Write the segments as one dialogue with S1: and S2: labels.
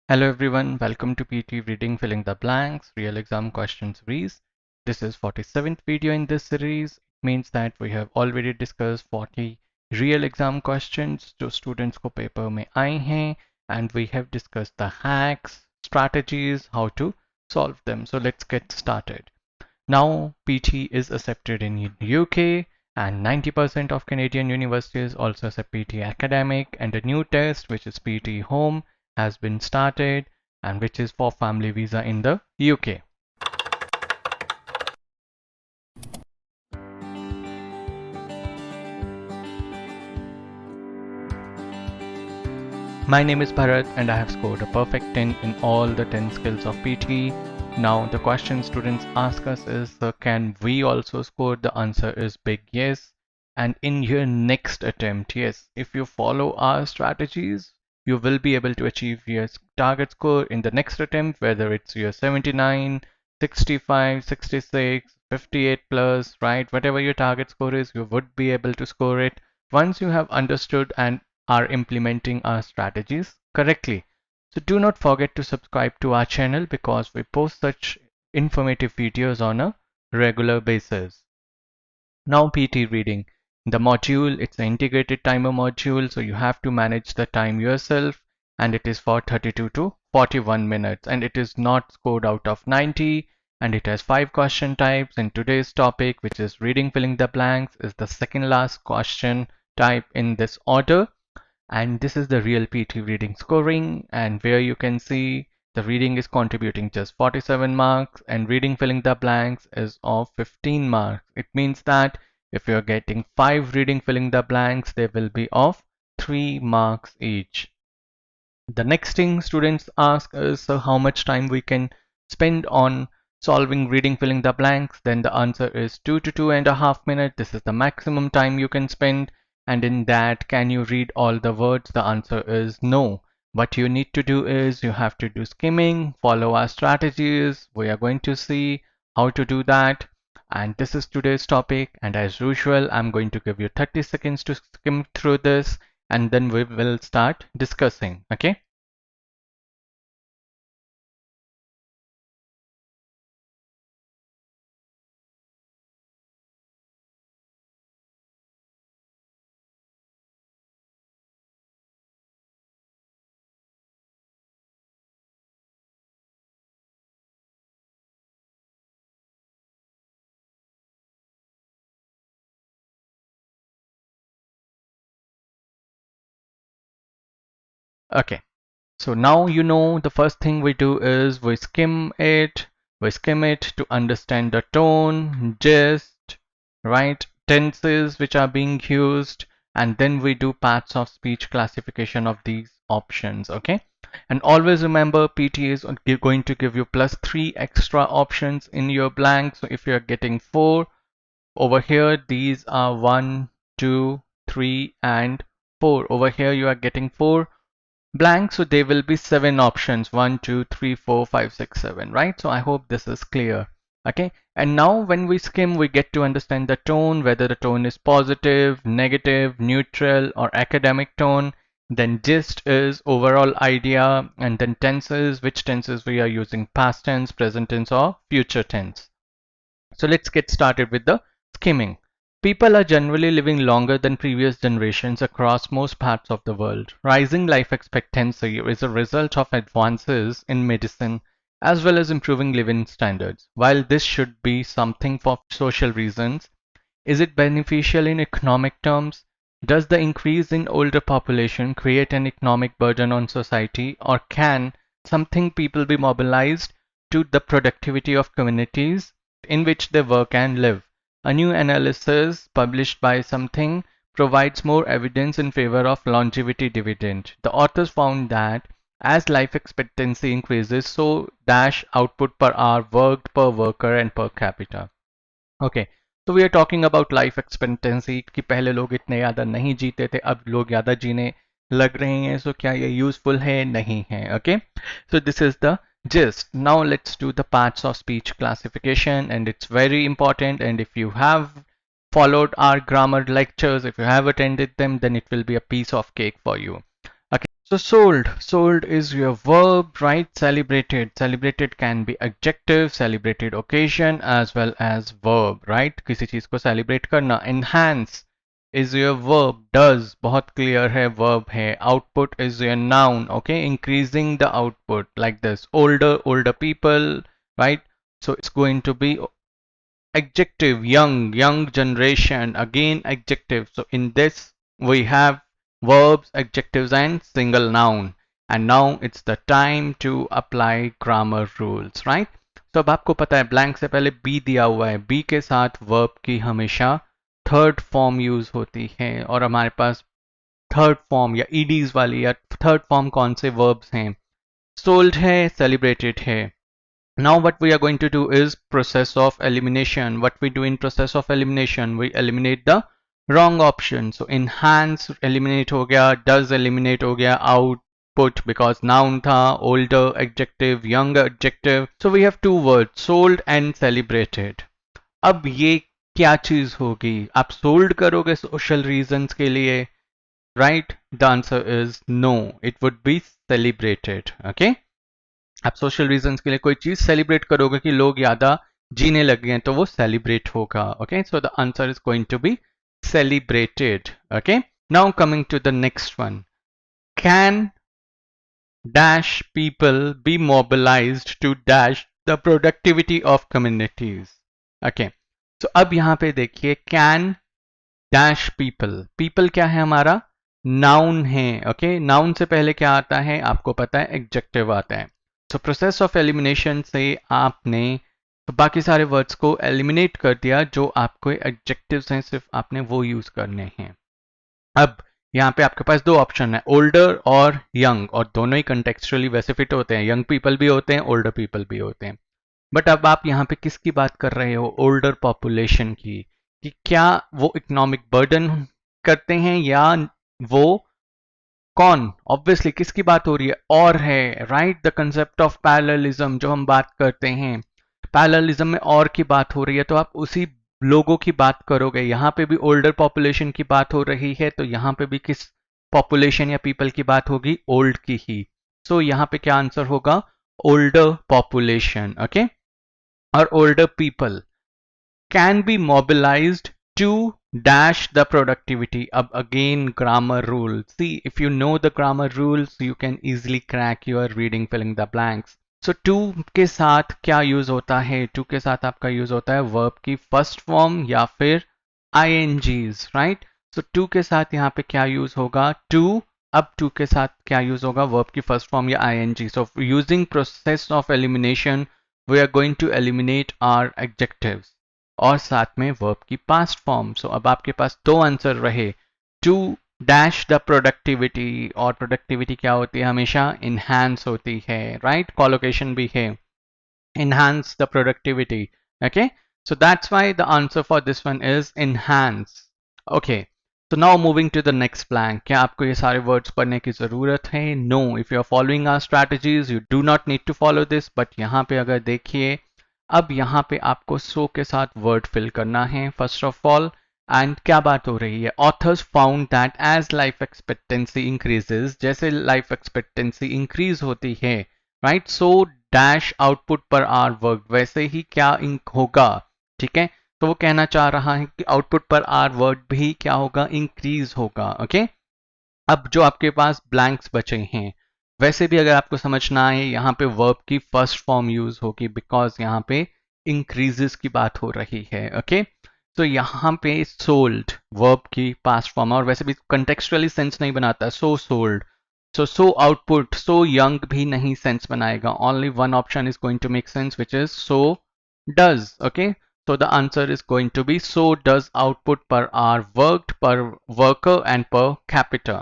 S1: Hello everyone, welcome to PTE Reading Filling the Blanks Real Exam Question Series. This is 47th video in this series. It means that we have already discussed 40 real exam questions जो students को paper में आए हैं, and we have discussed the hacks, strategies, how to solve them. So let's get started. Now PT is accepted in UK and 90% of Canadian universities also accept PT Academic, and a new test which is PT Home has been started and which is for family visa in the UK. My name is Bharat and I have scored a perfect 10 in all the 10 skills of PT. Now the question students ask us is, can we also score? The answer is big yes. And in your next attempt, yes, if you follow our strategies, you will be able to achieve your target score in the next attempt, whether it's your 79, 65, 66, 58 plus, right? Whatever your target score is, you would be able to score it once you have understood and are implementing our strategies correctly. So do not forget to subscribe to our channel because we post such informative videos on a regular basis. Now PT reading. The module, it's an integrated timer module, so you have to manage the time yourself, and it is for 32 to 41 minutes, and it is not scored out of 90, and it has 5 question types. And today's topic, which is reading filling the blanks, is the second last question type in this order. And this is the real PT reading scoring, and where you can see the reading is contributing just 47 marks and reading filling the blanks is of 15 marks. It means that if you're getting 5 reading filling the blanks, they will be of 3 marks each. The next thing students ask is, so how much time we can spend on solving reading filling the blanks. Then the answer is 2 to 2.5 minutes. This is the maximum time you can spend. And in that, can you read all the words? The answer is no. What you need to do is you have to do skimming, follow our strategies. We are going to see how to do that. And this is today's topic. And as usual, I'm going to give you 30 seconds to skim through this, and then we will start discussing. Okay. Okay. So now you know the first thing we do is we skim it. We skim it to understand the tone, gist, right? Tenses which are being used, and then we do parts of speech classification of these options. Okay. And always remember PT is going to give you +3 extra options in your blank. So if you're getting 4 over here, these are 1, 2, 3, and 4. Over here you are getting 4 blank, so there will be 7 options: 1, 2, 3, 4, 5, 6, 7, right? So I hope this is clear. Okay, and now when we skim, we get to understand the tone, whether the tone is positive, negative, neutral, or academic tone. Then gist is overall idea, and then tenses, which tenses we are using: past tense, present tense, or future tense. So let's get started with the skimming. People are generally living longer than previous generations across most parts of the world. Rising life expectancy is a result of advances in medicine as well as improving living standards. While this should be something for social reasons, is it beneficial in economic terms? Does the increase in older population create an economic burden on society, or can something people be mobilized to the productivity of communities in which they work and live? A new analysis published by something provides more evidence in favor of longevity dividend. The authors found that as life expectancy increases, so dash output per hour worked per worker and per capita. Okay, so we are talking about life expectancy कि पहले लोग इतने ज़्यादा नहीं जीते थे, अब लोग ज़्यादा जीने लग रहे हैं. So क्या ये useful है? नहीं है. Okay, so this is the gist. Now let's do the parts of speech classification, and it's very important. And if you have followed our grammar lectures, if you have attended them, then it will be a piece of cake for you. Okay, So sold is your verb, right? Celebrated can be adjective, celebrated occasion as well as verb, right? किसी चीज को celebrate करना. Enhance is your verb, does बहुत clear है, verb है. Output is your noun, okay? Increasing the output like this. Older people, right? So it's going to be adjective, young generation, again adjective. So in this we have verbs, adjectives and single noun. And now it's the time to apply grammar rules, right? तो अब आपको पता है blank से पहले B दिया हुआ है, बी के साथ वर्ब की हमेशा थर्ड फॉर्म यूज होती है, और हमारे पास थर्ड फॉर्म या ईडीज वाली या थर्ड फॉर्म कौन से वर्ब्स हैं? सोल्ड है, सेलिब्रेटेड है. Now what we are going to do is process of elimination. What we do in process of elimination, we eliminate the wrong option. So enhance eliminate हो गया, does eliminate हो गया, output because noun था, older adjective, younger adjective. So we have two words, sold and celebrated. अब ये क्या चीज होगी? आप sold करोगे social reasons के लिए, right? The answer is no. It would be celebrated. Okay? आप सोशल रीजंस के लिए कोई चीज सेलिब्रेट करोगे कि लोग ज्यादा जीने लगे हैं तो वो सेलिब्रेट होगा. Okay, so the answer is going to be celebrated. Okay, now coming to the next one. Can dash people be mobilised to dash the productivity of communities. Okay, so अब यहां पे देखिए, कैन डैश पीपल, पीपल क्या है हमारा? Noun है. Okay, noun से पहले क्या आता है आपको पता है? एडजेक्टिव आता है. तो प्रोसेस ऑफ एलिमिनेशन से आपने तो बाकी सारे वर्ड्स को एलिमिनेट कर दिया, जो आपको एडजेक्टिव्स हैं सिर्फ आपने वो यूज करने हैं. अब यहाँ पे आपके पास दो ऑप्शन है, ओल्डर और यंग, और दोनों ही कंटेक्चुअली वैसे फिट होते हैं. यंग पीपल भी होते हैं, ओल्डर पीपल भी होते हैं. बट अब आप यहाँ पे किसकी बात कर रहे हो? ओल्डर पॉपुलेशन की. कि क्या वो इकोनॉमिक बर्डन करते हैं या वो कौन? ऑब्वियसली किसकी बात हो रही है? और है, right? The concept of parallelism जो हम बात करते हैं, पैरेललिज्म में और की बात हो रही है, तो आप उसी लोगों की बात करोगे. यहाँ पे भी ओल्डर पॉपुलेशन की बात हो रही है, तो यहाँ पे भी किस पॉपुलेशन या पीपल की बात होगी? ओल्ड की ही. सो यहाँ पे क्या आंसर होगा? Older population. ओके, और older people can be mobilized to dash the productivity. Ab again grammar rule. See, if you know the grammar rules, you can easily crack your reading filling the blanks. So to के साथ क्या use होता है? to के साथ आपका use होता है verb की first form या फिर ing's, right? So to के साथ यहाँ पे क्या यूज होगा? to. अब to के साथ क्या यूज होगा? verb की first form या ing. So using process of elimination, we are going to eliminate our adjectives और साथ में वर्ब की पास्ट फॉर्म. सो अब आपके पास दो आंसर रहे, टू डैश द प्रोडक्टिविटी, और प्रोडक्टिविटी क्या होती है? हमेशा इनहैंस होती है, राइट? कॉलोकेशन भी है, enhance the productivity. Okay, so that's why the answer for this one is enhance. Okay, so now moving to the next blank. क्या आपको ये सारे वर्ड्स पढ़ने की जरूरत है? No. If you are following our strategies you do not need to follow this. But यहाँ पे अगर देखिए, अब यहाँ पे आपको सो के साथ वर्ड फिल करना है फर्स्ट ऑफ ऑल. एंड क्या बात हो रही है? Authors found that as life expectancy increases, जैसे लाइफ एक्सपेक्टेंसी इंक्रीज होती है, राइट? सो डैश आउटपुट पर आर वर्क, वैसे ही क्या होगा? ठीक है, तो वो कहना चाह रहा है कि आउटपुट पर आर वर्ड भी क्या होगा? इंक्रीज होगा. ओके, अब जो आपके पास ब्लैंक्स बचे हैं, वैसे भी अगर आपको समझना है, यहाँ पे वर्ब की फर्स्ट फॉर्म यूज होगी बिकॉज यहाँ पे इंक्रीजेस की बात हो रही है. ओके, तो यहाँ पे सोल्ड वर्ब की पास्ट फॉर्म, और वैसे भी कंटेक्चुअली सेंस नहीं बनाता. So sold, so output, so young भी नहीं सेंस बनाएगा. Only one option is going to make sense which is so does. Okay, so the answer is going to be so does output per hour worked, per worker and per capita.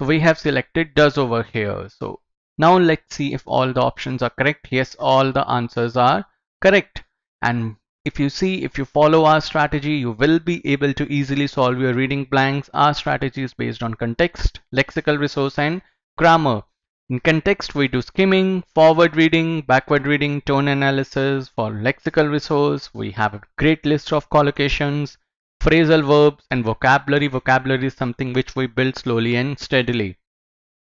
S1: So we have selected does over here. So now let's see if all the options are correct. Yes, all the answers are correct. And if you see, if you follow our strategy, you will be able to easily solve your reading blanks. Our strategy is based on context, lexical resource and grammar. In context, we do skimming, forward reading, backward reading, tone analysis. For lexical resource, we have a great list of collocations, phrasal verbs, and vocabulary. Vocabulary is something which we build slowly and steadily.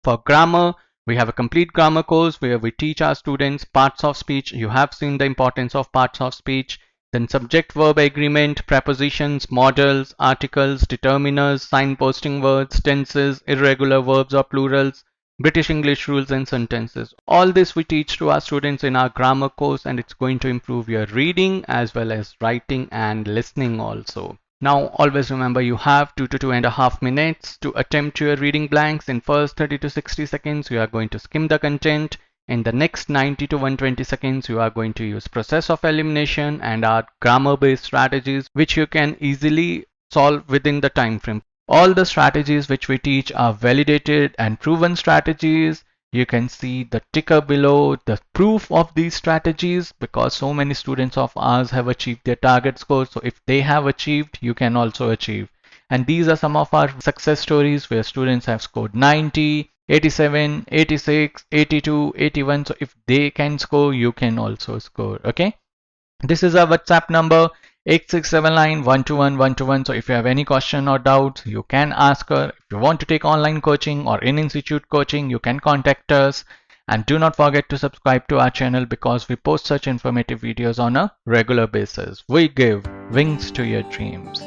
S1: For grammar, we have a complete grammar course where we teach our students parts of speech. You have seen the importance of parts of speech. Then subject verb agreement, prepositions, modals, articles, determiners, signposting words, tenses, irregular verbs or plurals, British English rules and sentences. All this we teach to our students in our grammar course, and it's going to improve your reading as well as writing and listening also. Now always remember, you have 2 to 2.5 minutes to attempt your reading blanks. In first 30 to 60 seconds you are going to skim the content. In the next 90 to 120 seconds you are going to use process of elimination and our grammar based strategies which you can easily solve within the time frame. All the strategies which we teach are validated and proven strategies. You can see the ticker below, the proof of these strategies, because so many students of ours have achieved their target score. So if they have achieved, you can also achieve. And these are some of our success stories where students have scored 90, 87, 86, 82, 81. So if they can score, you can also score. Okay. This is our WhatsApp number 8679121121. So if you have any question or doubts, you can ask her. If you want to take online coaching or in-institute coaching, you can contact us. And do not forget to subscribe to our channel because we post such informative videos on a regular basis. We give wings to your dreams.